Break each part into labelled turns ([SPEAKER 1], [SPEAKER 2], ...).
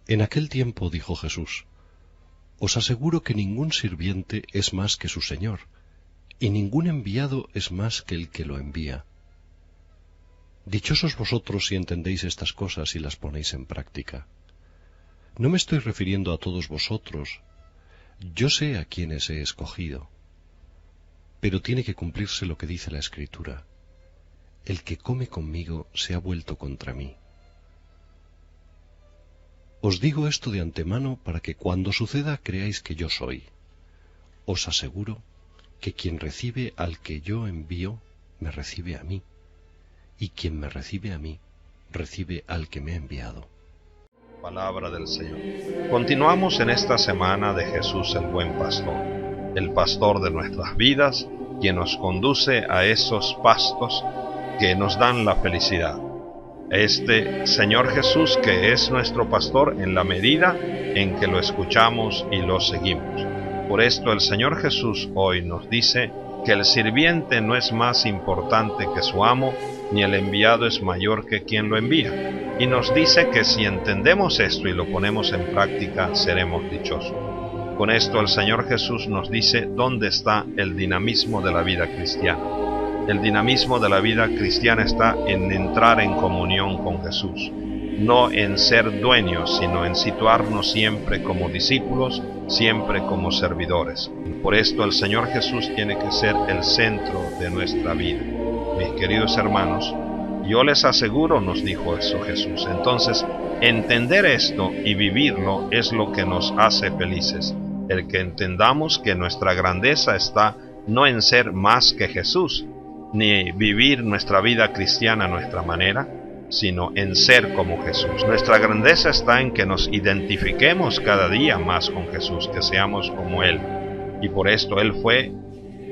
[SPEAKER 1] En aquel tiempo dijo Jesús: Os aseguro que ningún sirviente es más que su señor, y ningún enviado es más que el que lo envía. Dichosos vosotros si entendéis estas cosas y las ponéis en práctica. No me estoy refiriendo a todos vosotros. Yo sé a quienes he escogido. Pero tiene que cumplirse lo que dice la Escritura: el que come conmigo se ha vuelto contra mí. Os digo esto de antemano para que cuando suceda creáis que yo soy. Os aseguro que quien recibe al que yo envío, me recibe a mí, y quien me recibe a mí, recibe al que me ha enviado.
[SPEAKER 2] Palabra del Señor. Continuamos en esta semana de Jesús el Buen Pastor, el pastor de nuestras vidas, quien nos conduce a esos pastos que nos dan la felicidad. Este Señor Jesús que es nuestro pastor en la medida en que lo escuchamos y lo seguimos. Por esto el Señor Jesús hoy nos dice que el sirviente no es más importante que su amo, ni el enviado es mayor que quien lo envía. Y nos dice que si entendemos esto y lo ponemos en práctica, seremos dichosos. Con esto el Señor Jesús nos dice dónde está el dinamismo de la vida cristiana. El dinamismo de la vida cristiana está en entrar en comunión con Jesús, no en ser dueños, sino en situarnos siempre como discípulos, siempre como servidores. Por esto el Señor Jesús tiene que ser el centro de nuestra vida. Mis queridos hermanos, yo les aseguro, nos dijo eso Jesús. Entonces, entender esto y vivirlo es lo que nos hace felices. El que entendamos que nuestra grandeza está no en ser más que Jesús, ni vivir nuestra vida cristiana a nuestra manera, sino en ser como Jesús. Nuestra grandeza está en que nos identifiquemos cada día más con Jesús, que seamos como Él. Y por esto Él fue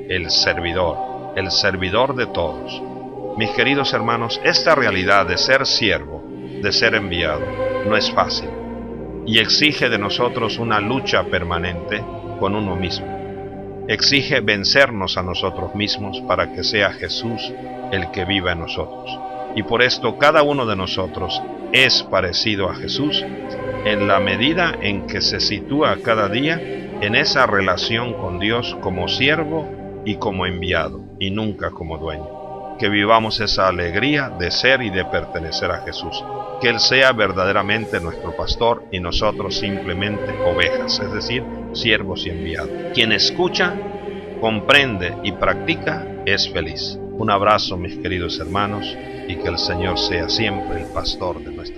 [SPEAKER 2] el servidor de todos. Mis queridos hermanos, esta realidad de ser siervo, de ser enviado, no es fácil y exige de nosotros una lucha permanente con uno mismo. Exige vencernos a nosotros mismos para que sea Jesús el que viva en nosotros. Y por esto cada uno de nosotros es parecido a Jesús en la medida en que se sitúa cada día en esa relación con Dios como siervo y como enviado, y nunca como dueño. Que vivamos esa alegría de ser y de pertenecer a Jesús. Que Él sea verdaderamente nuestro pastor y nosotros simplemente ovejas, es decir, siervos y enviados. Quien escucha, comprende y practica es feliz. Un abrazo, mis queridos hermanos, y que el Señor sea siempre el pastor de nuestra vida.